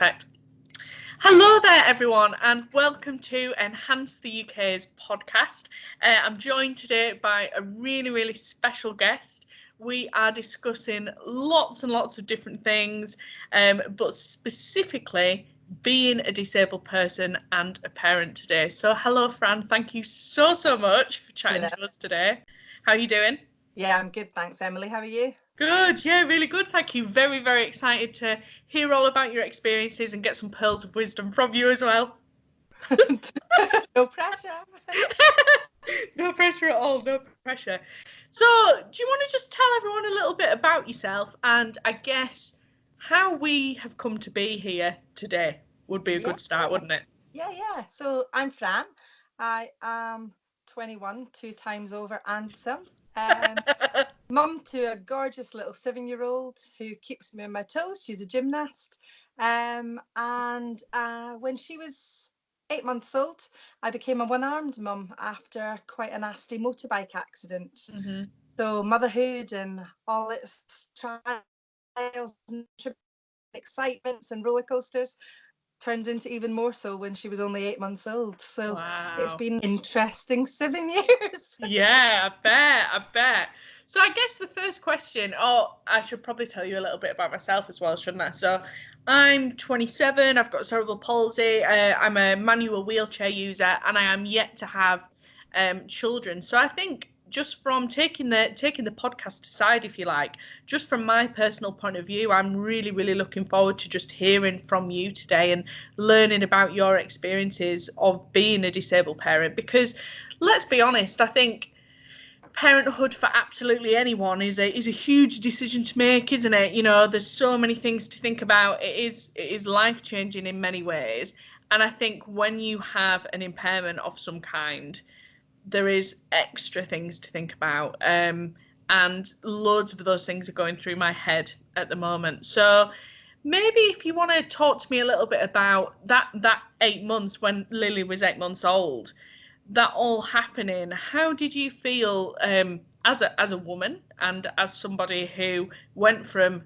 Perfect. Hello there, everyone, and welcome to Enhance the UK's podcast. I'm joined today by a really special guest. We are discussing lots and lots of different things, but specifically being a disabled person and a parent today. So hello, Fran. Thank you so much for chatting to us today. How are you doing? Yeah, I'm good, thanks, Emily. How are you? Good, yeah, really good. Thank you. Very excited to hear all about your experiences and get some pearls of wisdom from you as well. No pressure. No pressure at all, no pressure. So, do you want to just tell everyone a little bit about yourself and I guess how we have come to be here today would be a good start, wouldn't it? Yeah. So I'm Fran. I am 21, 2 times over and some. Mum to a gorgeous little 7-year-old who keeps me on my toes. She's a gymnast. And when she was 8 months old, I became a one-armed mum after quite a nasty motorbike accident. Mm-hmm. So motherhood and all its trials and excitements and roller coasters turned into even more so when she was only 8 months old. So It's been an interesting 7 years. Yeah, I bet. So I guess the first question, I should probably tell you a little bit about myself as well, shouldn't I? So I'm 27, I've got cerebral palsy, I'm a manual wheelchair user, and I am yet to have children. So I think just from taking the podcast aside, if you like, just from my personal point of view, I'm really looking forward to just hearing from you today and learning about your experiences of being a disabled parent, because let's be honest, I think parenthood for absolutely anyone is a huge decision to make, isn't it? You know, there's so many things to think about. It is life changing in many ways, and I think when you have an impairment of some kind, there is extra things to think about, and loads of those things are going through my head at the moment. So maybe if you want to talk to me a little bit about that 8 months when Lily was 8 months old, that all happening, how did you feel as a woman and as somebody who went from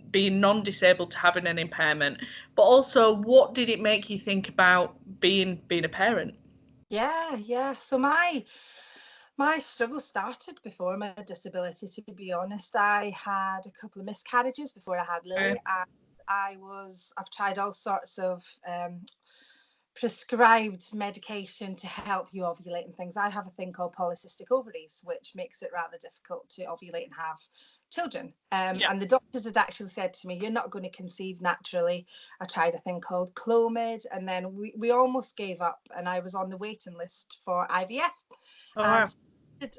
being non-disabled to having an impairment, but also what did it make you think about being a parent? Yeah. So my struggle started before my disability, to be honest. I had a couple of miscarriages before I had Lily. I've tried all sorts of prescribed medication to help you ovulate and things. I have a thing called polycystic ovaries, which makes it rather difficult to ovulate and have children. And the doctors had actually said to me, you're not going to conceive naturally. I tried a thing called Clomid, and then we almost gave up, and I was on the waiting list for IVF. And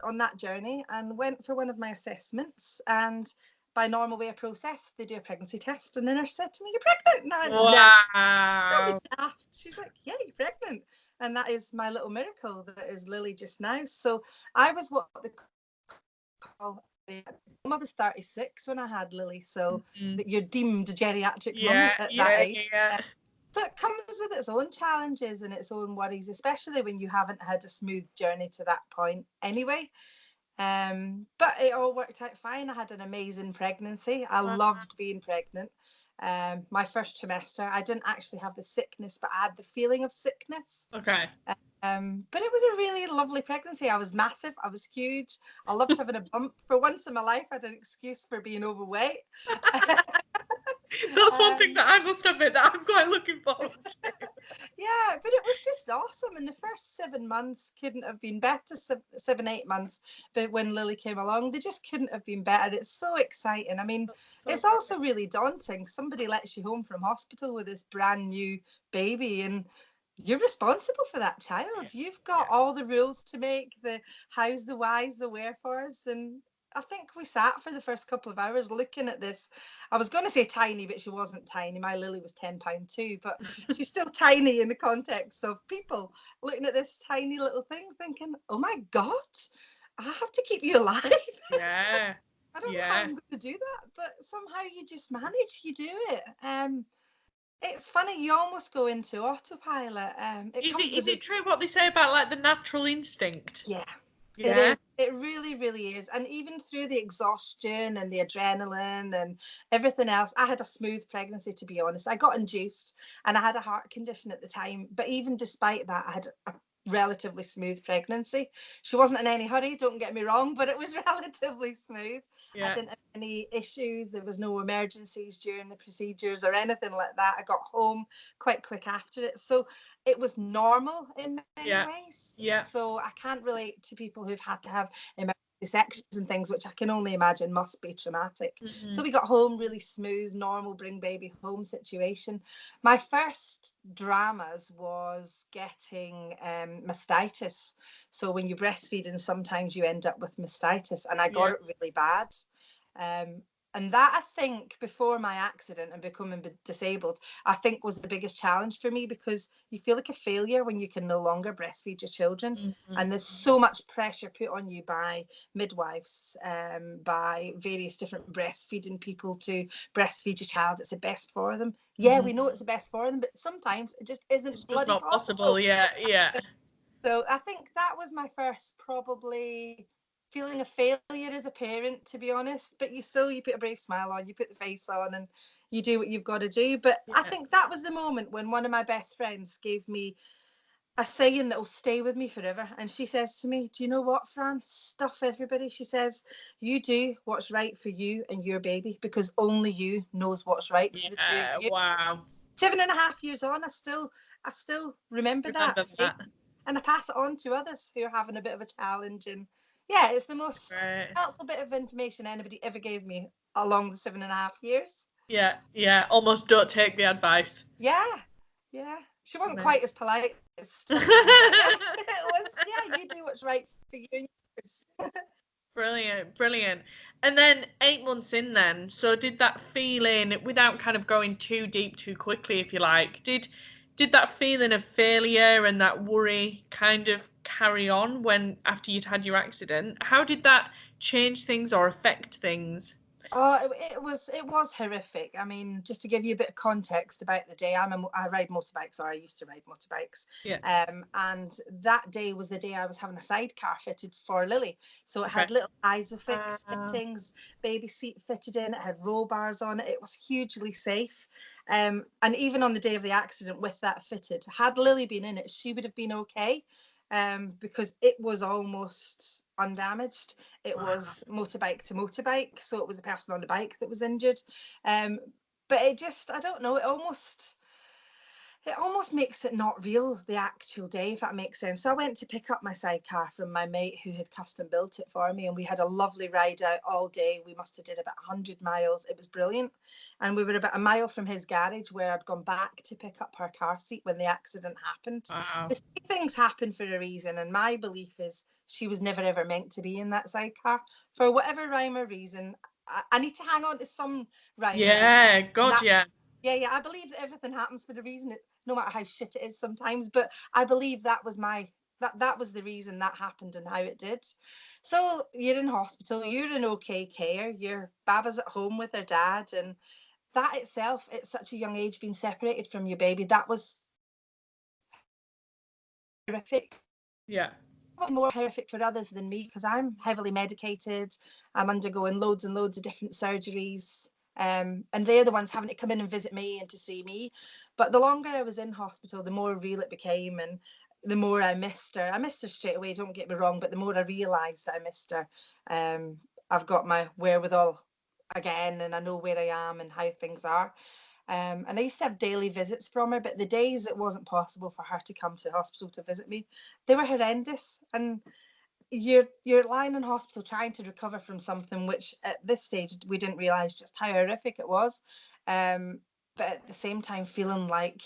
on that journey and went for one of my assessments, and by normal way of process they do a pregnancy test, and the nurse said to me, you're pregnant. And Wow. she's like, yeah, you're pregnant. And that is my little miracle that is Lily just now. So I was what they call, I was 36 when I had Lily, so that you're deemed a geriatric mum at that age. So it comes with its own challenges and its own worries, especially when you haven't had a smooth journey to that point anyway. But it all worked out fine. I had an amazing pregnancy. I loved being pregnant. My first trimester, I didn't actually have the sickness, but I had the feeling of sickness. Okay. But it was a really lovely pregnancy. I was massive. I was huge. I loved having a bump. For once in my life, I had an excuse for being overweight. That's one thing that I must admit that I'm quite looking forward to. Yeah, but it was just awesome. And the first 7 months couldn't have been better. 7, 8 months. But when Lily came along, they just couldn't have been better. It's so exciting. I mean, it's also really daunting. Somebody lets you home from hospital with this brand new baby, and you're responsible for that child. You've got all the rules to make, the hows, the whys, the wherefores. And I think we sat for the first couple of hours looking at this. I was going to say tiny, but she wasn't tiny. My Lily was 10 pound too, but she's still tiny in the context of people looking at this tiny little thing thinking, oh my God, I have to keep you alive. Yeah. I don't know how I'm going to do that, but somehow you just manage, you do it. It's funny, you almost go into autopilot. Is it true what they say about like the natural instinct? Yeah. It is. Yeah. It really, really is. And even through the exhaustion and the adrenaline and everything else, I had a smooth pregnancy, to be honest. I got induced and I had a heart condition at the time. But even despite that, I had a relatively smooth pregnancy. She wasn't in any hurry, don't get me wrong, but it was relatively smooth. I Yeah. didn't have any issues. There was no emergencies during the procedures or anything like that. I got home quite quick after it. So it was normal in many Yeah. ways. Yeah. So I can't relate to people who've had to have emergency sections and things, which I can only imagine must be traumatic. So we got home really smooth, normal bring baby home situation. My first dramas was getting mastitis. So when you breastfeed, and sometimes you end up with mastitis, and I got Yeah. it really bad. And that, I think, before my accident and becoming disabled, I think was the biggest challenge for me, because you feel like a failure when you can no longer breastfeed your children. And there's so much pressure put on you by midwives, by various different breastfeeding people to breastfeed your child. It's the best for them. Yeah, we know it's the best for them, but sometimes it just It's isn't just bloody not possible. possible. Yeah. Yeah. So I think that was my first probably feeling a failure as a parent, to be honest. But you put a brave smile on, you put the face on, and you do what you've got to do. But I Yeah. think that was the moment when one of my best friends gave me a saying that will stay with me forever. And she says to me, "Do you know what, Fran? Stuff everybody." She says, "You do what's right for you and your baby, because only you knows what's right for the two Yeah. of you." Wow. 7.5 years on, I still remember Remember that saying, that. and I pass it on to others who are having a bit of a challenge. And yeah, it's the most Right. helpful bit of information anybody ever gave me along the 7.5 years. Yeah. Yeah. Almost don't take the advice. Yeah, yeah. She wasn't Amazing. quite as polite as sometimes, but yeah, it was. Yeah, you do what's right for you and yours. Brilliant, brilliant. And then 8 months in then, so did that feeling, without kind of going too deep too quickly, if you like, did that feeling of failure and that worry kind of carry on when after you'd had your accident? How did that change things or affect things? Oh, it was horrific. I mean, just to give you a bit of context about the day, I ride motorbikes, or I used to ride motorbikes. Yeah. And that day was the day I was having a sidecar fitted for Lily. So it Okay. had little Isofix Wow. fittings, baby seat fitted in. It had roll bars on it. It was hugely safe. And even on the day of the accident, with that fitted, had Lily been in it, she would have been okay. Because it was almost undamaged. It Wow. was motorbike to motorbike, so it was the person on the bike that was injured. Um, but it just, I don't know, it almost makes it not real, the actual day, if that makes sense. So I went to pick up my sidecar from my mate who had custom built it for me, and we had a lovely ride out all day. We must have did about 100 miles. It was brilliant. And we were about a mile from his garage, where I'd gone back to pick up her car seat when the accident happened. Wow. The things happen for a reason, and my belief is she was never ever meant to be in that sidecar for whatever rhyme or reason. I need to hang on to some rhyme or reason. Yeah, And God, that, yeah. yeah, I believe that everything happens for a reason, no matter how shit it is sometimes. But I believe that was the reason that happened and how it did. So you're in hospital, you're in okay care, your baba's at home with her dad, and that itself, at such a young age, being separated from your baby, that was horrific. Yeah. More horrific for others than me, because I'm heavily medicated. I'm undergoing loads and loads of different surgeries. And they're the ones having to come in and visit me and to see me. But the longer I was in hospital, the more real it became, and the more I missed her. I missed her straight away, don't get me wrong, but the more I realised that I missed her, I've got my wherewithal again, and I know where I am and how things are. And I used to have daily visits from her, but the days it wasn't possible for her to come to hospital to visit me, they were horrendous. And you're lying in hospital trying to recover from something which at this stage we didn't realize just how horrific it was. Um, but at the same time feeling like,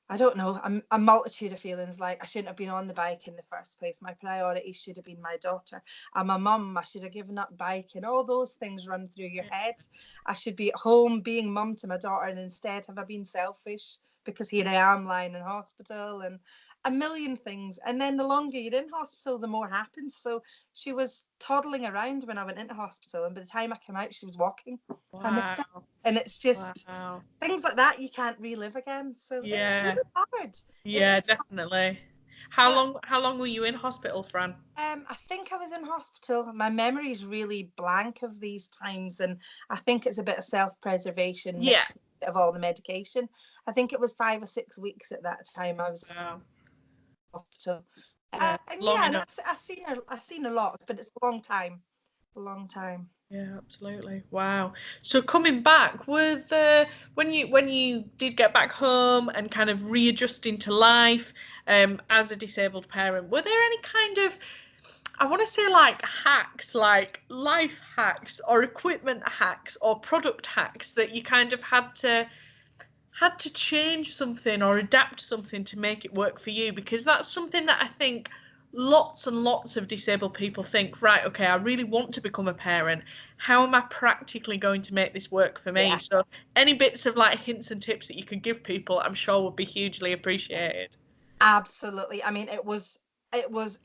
I don't know, a multitude of feelings, like I shouldn't have been on the bike in the first place. My priority should have been my daughter. I'm a mum. I should have given up biking. All those things run through your head. I should be at home being mum to my daughter, and instead have I been selfish because here I am lying in hospital, and a million things. And then the longer you're in hospital, the more happens. So she was toddling around when I went into hospital, and by the time I came out, she was walking. I missed her. Wow. And it's just Wow. things like that you can't relive again. So it's Yeah. really hard. Yeah, It's definitely. How long were you in hospital, Fran? I think I was in hospital. My memory is really blank of these times, and I think it's a bit of self-preservation Yeah. mixed with a bit of all the medication. I think it was 5 or 6 weeks at that time I was Wow. in hospital. Yeah. And Long yeah, and enough. I've seen a lot, but it's a long time. A long time. Yeah, absolutely. Wow. So coming back, when you did get back home and kind of readjusting to life, as a disabled parent, were there any kind of, I want to say, like hacks, like life hacks or equipment hacks or product hacks that you kind of had to change something or adapt something to make it work for you? Because that's something that I think lots and lots of disabled people think, right, okay, I really want to become a parent. How am I practically going to make this work for me? Yeah. So any bits of like hints and tips that you could give people, I'm sure would be hugely appreciated. Absolutely. I mean, it was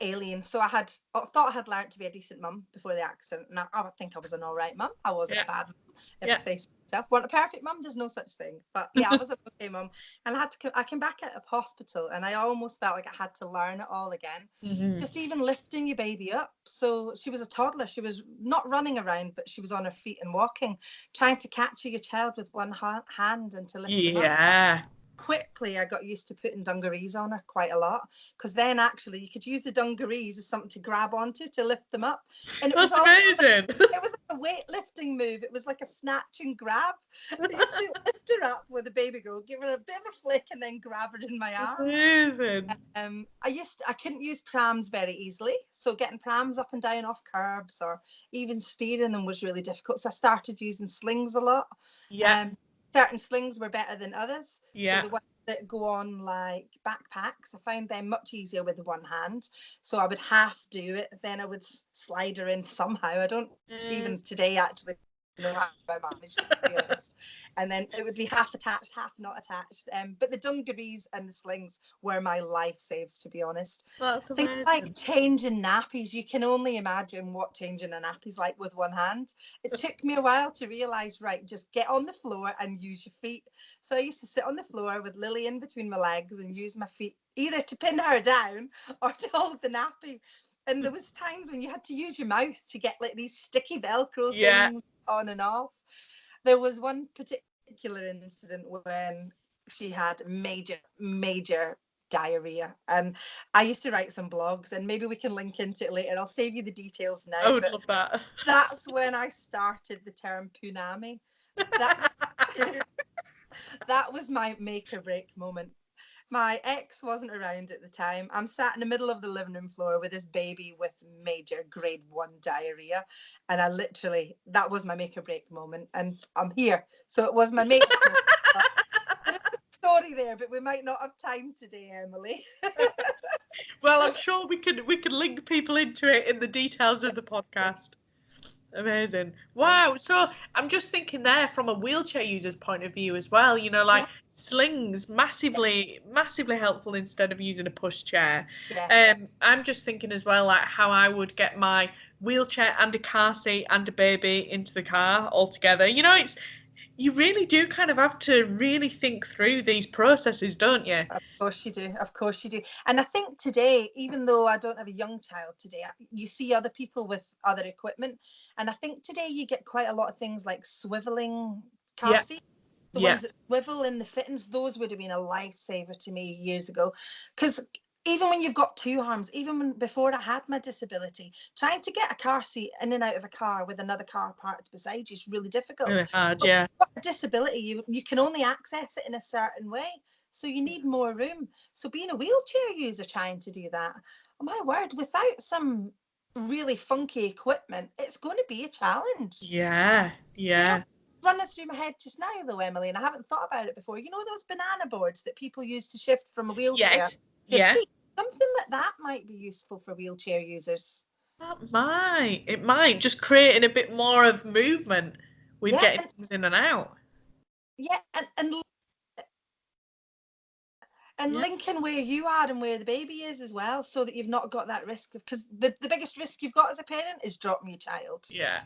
alien. So I thought I had learned to be a decent mum before the accident. Now I would think I was an all right mum. I wasn't Yeah. a bad mum, if I Yeah. say so myself. Wasn't a perfect mum. There's no such thing. But yeah, I was an okay mum, and I came back out of hospital, and I almost felt like I had to learn it all again. Hmm. Just even lifting your baby up. So she was a toddler. She was not running around, but she was on her feet and walking, trying to capture your child with one hand and to lift them up. Yeah. Quickly I got used to putting dungarees on her quite a lot, because then actually you could use the dungarees as something to grab onto to lift them up, and it was That's all amazing. it was like a weightlifting move. It was like a snatch and grab. I used to lift her up with a baby girl, give her a bit of a flick, and then grab her in my arms. Amazing. I couldn't use prams very easily, so getting prams up and down off curbs or even steering them was really difficult. So I started using slings a lot. Yeah. Um, Certain slings were better than others. So Yeah. the ones that go on like backpacks, I found them much easier with the one hand. So I would half do it, then I would slide her in somehow. I don't even today actually know how I managed it, to be honest. And then it would be half attached, half not attached. But the dungarees and the slings were my life saves, to be honest. That's Things like amazing. changing nappies, you can only imagine what changing a nappy's like with one hand. It took me a while to realise, right, just get on the floor and use your feet. So I used to sit on the floor with Lily in between my legs and use my feet either to pin her down or to hold the nappy. And there was times when you had to use your mouth to get like these sticky Velcro Yeah. things on and off. There was one particular incident when she had major diarrhea, and I used to write some blogs, and maybe we can link into it later. I'll save you the details I now, would but love that. that's when I started the term punami. That that was my make or break moment. My ex wasn't around at the time. I'm sat in the middle of the living room floor with this baby with major grade 1 diarrhea. And that was my make or break moment. And I'm here. So it was my make or break. There is a story there, but we might not have time today, Emily. Well, I'm sure we could link people into it in the details of the podcast. Amazing. Wow. So I'm just thinking there from a wheelchair user's point of view as well, like Yeah, slings massively, massively helpful instead of using a pushchair. yeah. I'm just thinking as well, like how I would get my wheelchair and a car seat and a baby into the car all together. You really do kind of have to really think through these processes, don't you? Of course you do. Of course you do. And I think today, even though I don't have a young child today, you see other people with other equipment. And I think today you get quite a lot of things like swiveling car Yeah. seats. The Yeah. ones that swivel in the fittings, those would have been a lifesaver to me years ago. Because even when you've got two arms, before I had my disability, trying to get a car seat in and out of a car with another car parked beside you is really difficult. Really hard. But Yeah. with a disability, you can only access it in a certain way. So you need more room. So being a wheelchair user trying to do that, oh my word, without some really funky equipment, it's going to be a challenge. Yeah. You know, Yeah. running through my head just now though, Emily, and I haven't thought about it before. You know those banana boards that people use to shift from a wheelchair Yes. to a Yeah. seat? Something like that might be useful for wheelchair users. It might just creating a bit more of movement with Yeah, getting things in and out. yeah, and Yeah. linking where you are and where the baby is as well, so that you've not got that risk of, because the biggest risk you've got as a parent is dropping your child. Yeah.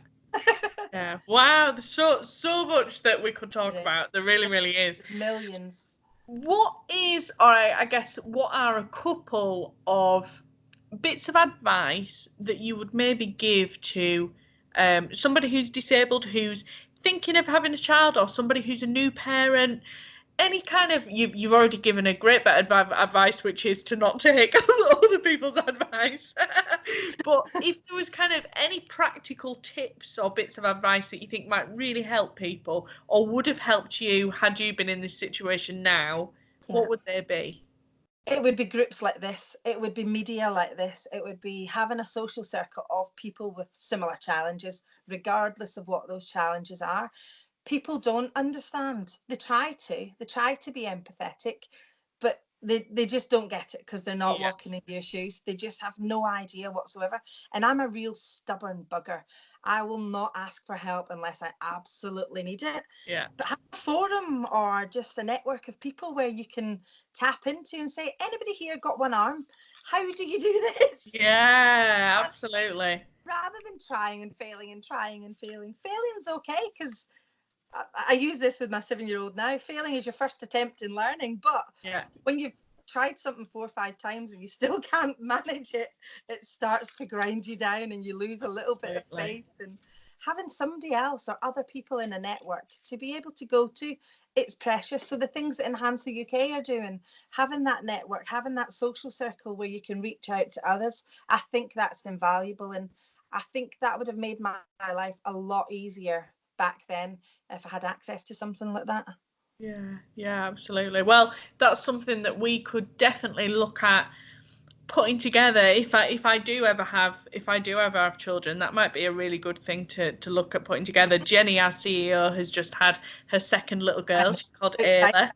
Yeah. Wow, there's so much that we could talk There about. There really, really is. is millions. What is, or I guess, what are a couple of bits of advice that you would maybe give to somebody who's disabled, who's thinking of having a child, or somebody who's a new parent? Any kind of, you've already given a great bit of advice, which is to not take other people's advice. But if there was kind of any practical tips or bits of advice that you think might really help people, or would have helped you had you been in this situation now, Yeah. what would they be? It would be groups like this. It would be media like this. It would be having a social circle of people with similar challenges, regardless of what those challenges are. People don't understand. They try to be empathetic, but they just don't get it because they're not Yeah, walking in your shoes. They just have no idea whatsoever. And I'm a real stubborn bugger. I will not ask for help unless I absolutely need it. yeah, But have a forum or just a network of people where you can tap into and say, anybody here got one arm? How do you do this? yeah, absolutely. Rather than trying and failing and trying and failing. Failing's okay because I use this with my 7-year-old now. Failing is your first attempt in learning, but Yeah, when you've tried something 4 or 5 times and you still can't manage it, it starts to grind you down and you lose a little bit of absolutely. faith. And having somebody else or other people in a network to be able to go to, it's precious. So the things that Enhance the UK are doing, having that network, having that social circle where you can reach out to others, I think that's invaluable. And I think that would have made my life a lot easier back then if I had access to something like that. Yeah, yeah, absolutely. Well, that's something that we could definitely look at putting together if I do ever have children. That might be a really good thing to look at putting together. Jenny, our CEO, has just had her second little girl. I'm She's called so excited. Ayla.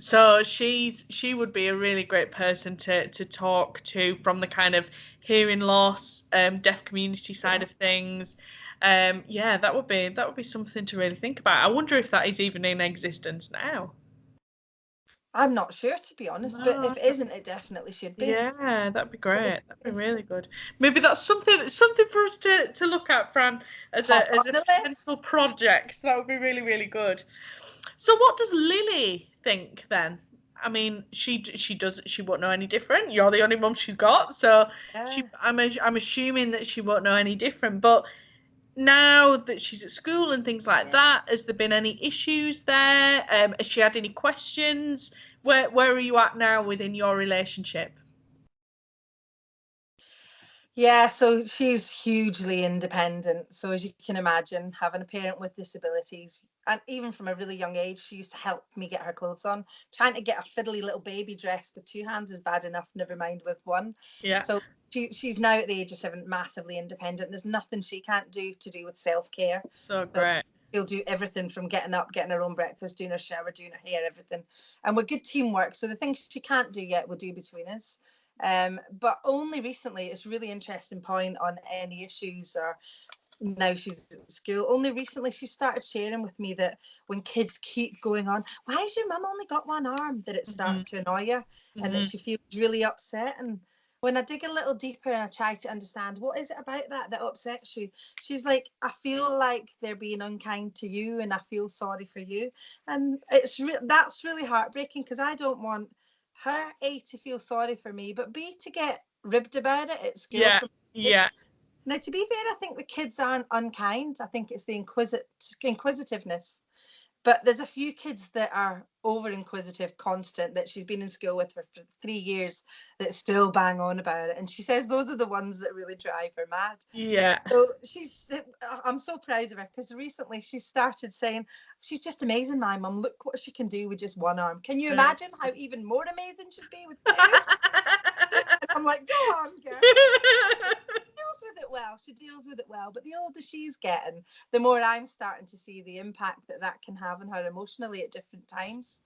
So she would be a really great person to talk to from the kind of hearing loss, deaf community side Yeah. of things. Yeah, that would be something to really think about. I wonder if that is even in existence now. I'm not sure, to be honest, but No, if it isn't, it definitely should be. yeah, that'd be Really great. That'd be should be. really good. Maybe that's something for us to look at, Fran, as Pop a on as a the potential list. project. That would be really, really good. So what does Lily think then? I mean, she won't know any different. You're the only mum she's got, so Yeah. I'm assuming that she won't know any different. But now that she's at school and things like that, has there been any issues there? Has she had any questions? Where are you at now within your relationship? Yeah, so she's hugely independent. So as you can imagine, having a parent with disabilities, and even from a really young age, she used to help me get her clothes on. Trying to get a fiddly little baby dress with 2 hands is bad enough, never mind with one. Yeah, So she's now at the age of 7, massively independent. There's nothing she can't do to do with self-care. so So great. she'll do everything from getting up, getting her own breakfast, doing her shower, doing her hair, everything. And we're good teamwork. So the things she can't do yet, we'll do between us. But only recently, it's really interesting point on any issues or now she's at school. Only recently she started sharing with me that when kids keep going on, why has your mum only got one arm? That it starts Hmm. to annoy her and that Hmm. she feels really upset. And when I dig a little deeper and I try to understand what is it about that upsets you, she's like, I feel like they're being unkind to you and I feel sorry for you. And that's really heartbreaking because I don't want her A to feel sorry for me, but B to get ribbed about it at school Yeah, from yeah, kids. Now, to be fair, I think the kids aren't unkind. I think it's the inquisitiveness. But there's a few kids that are over inquisitive, constant, that she's been in school with for 3 years that still bang on about it. And she says those are the ones that really drive her mad. yeah, So I'm so proud of her because recently she started saying, she's just amazing, my mum. Look what she can do with just one arm. Can you yeah. imagine how even more amazing she'd be with two? And I'm like, go on, girl. Deals with it well. She deals with it well. But the older she's getting, the more I'm starting to see the impact that can have on her emotionally at different times.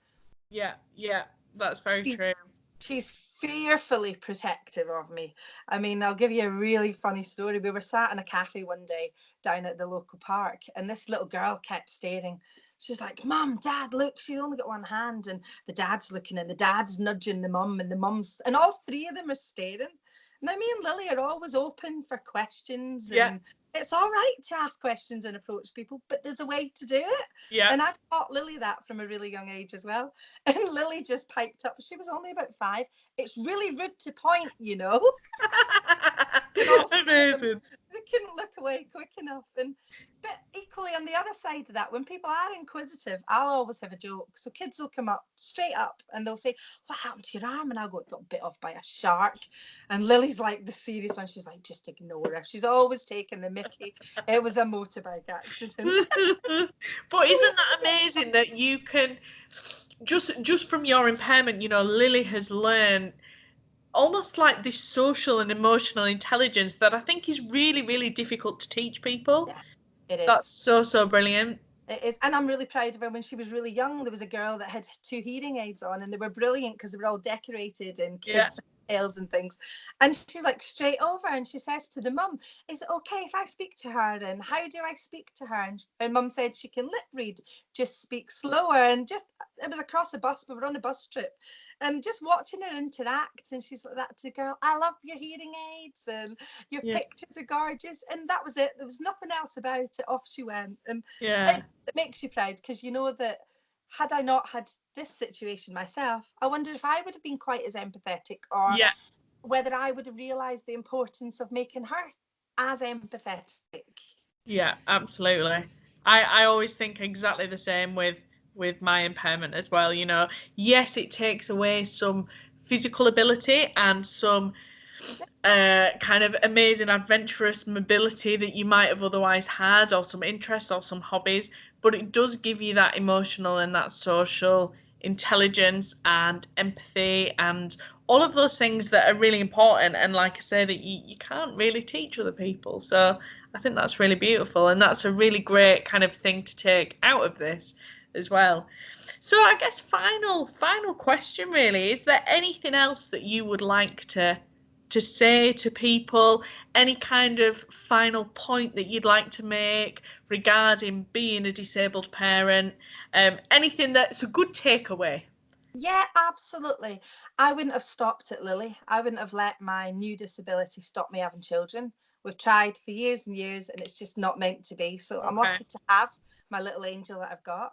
Yeah, yeah, that's very She's, true. she's fearfully protective of me. I mean, I'll give you a really funny story. We were sat in a cafe one day down at the local park, and this little girl kept staring. She's like, Mum, Dad, look, she's only got one hand. And the dad's looking, and the dad's nudging the mum, and the mum's, all three of them are staring. Now, me and Lily are always open for questions Yeah, and it's all right to ask questions and approach people, but there's a way to do it. Yeah. And I've taught Lily that from a really young age as well. And Lily just piped up. She was only about 5. It's really rude to point, you know. Amazing. They couldn't look away quick enough. But equally on the other side of that, when people are inquisitive, I'll always have a joke. So kids will come up straight up and they'll say, "What happened to your arm?" And I'll go, "It got bit off by a shark." And Lily's like the serious one. She's like, "Just ignore her. She's always taking the mickey. It was a motorbike accident." But isn't that amazing that you can just from your impairment, you know, Lily has learned almost like this social and emotional intelligence that I think is really, really difficult to teach people. Yeah, it is. That's so brilliant. It is, and I'm really proud of her. When she was really young, there was a girl that had 2 hearing aids on, and they were brilliant because they were all decorated in kids' tails and things. And she's like straight over, and she says to the mum, "Is it okay if I speak to her? And how do I speak to her?" And mum said she can lip read, just speak slower. And just it was across a bus, we were on a bus trip, and just watching her interact, and she's like that to the girl, "I love your hearing aids, and your pictures are gorgeous." And that was it. There was nothing else about it. Off she went. And it makes you proud, because you know that had I not had this situation myself, I wonder if I would have been quite as empathetic, or whether I would have realised the importance of making her as empathetic. Yeah, absolutely. I always think exactly the same with my impairment as well. You know, yes, it takes away some physical ability and some kind of amazing adventurous mobility that you might have otherwise had, or some interests or some hobbies, but it does give you that emotional and that social intelligence and empathy and all of those things that are really important, and like I say, that you can't really teach other people. So I think that's really beautiful, and that's a really great kind of thing to take out of this as well. So I guess final question really, is there anything else that you would like to say to people, any kind of final point that you'd like to make regarding being a disabled parent, anything that's a good takeaway? Yeah, absolutely. I wouldn't have stopped at Lily. I wouldn't have let my new disability stop me having children. We've tried for years and years, and it's just not meant to be. So I'm lucky to have my little angel that I've got.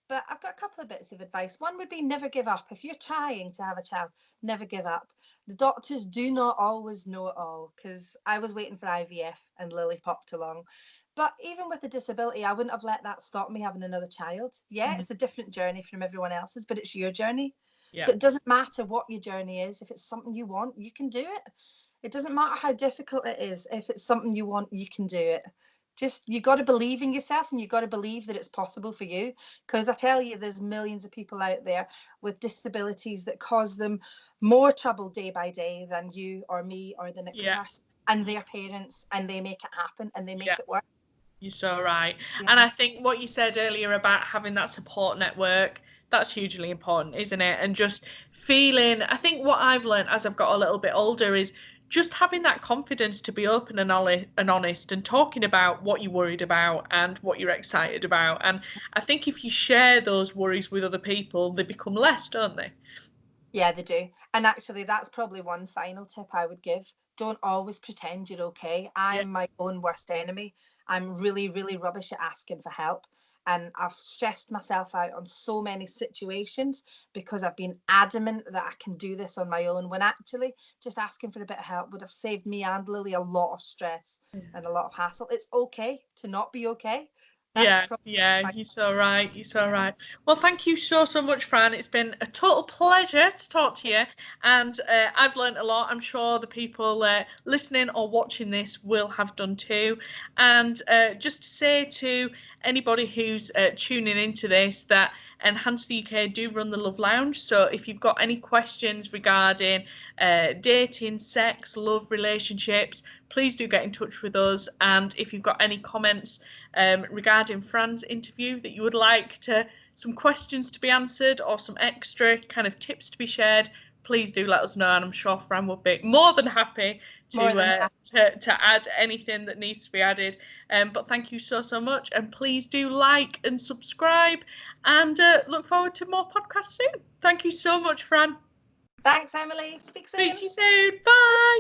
But I've got a couple of bits of advice. One would be never give up. If you're trying to have a child, never give up. The doctors do not always know it all, because I was waiting for IVF and Lily popped along. But even with a disability, I wouldn't have let that stop me having another child. Yeah, it's a different journey from everyone else's, but it's your journey. So it doesn't matter what your journey is. If it's something you want, you can do it. It doesn't matter how difficult it is. If it's something you want, you can do it. Just, you got to believe in yourself, and you got to believe that it's possible for you. Because I tell you, there's millions of people out there with disabilities that cause them more trouble day by day than you or me or the next person and their parents, and they make it happen and they make it work. You're so right. And I think what you said earlier about having that support network, that's hugely important, isn't it? And just feeling, I think what I've learned as I've got a little bit older is just having that confidence to be open and honest and talking about what you're worried about and what you're excited about. And I think if you share those worries with other people, they become less, don't they? Yeah, they do. And actually, that's probably one final tip I would give. Don't always pretend you're okay. I'm my own worst enemy. I'm really, really rubbish at asking for help. And I've stressed myself out on so many situations because I've been adamant that I can do this on my own, when actually just asking for a bit of help would have saved me and Lily a lot of stress and a lot of hassle. It's okay to not be okay. You're so right. You're so right. Well, thank you so much, Fran. It's been a total pleasure to talk to you, and I've learned a lot. I'm sure the people listening or watching this will have done too. And just to say to anybody who's tuning into this that Enhance the UK do run the Love Lounge. So if you've got any questions regarding dating, sex, love, relationships, please do get in touch with us. And if you've got any comments regarding Fran's interview that you would like some questions to be answered or some extra kind of tips to be shared, please do let us know, and I'm sure Fran would be more than happy to add anything that needs to be added. But thank you so much, and please do like and subscribe, and look forward to more podcasts soon. Thank you so much, Fran. Thanks, Emily. Speak soon. Speak to you soon. Bye.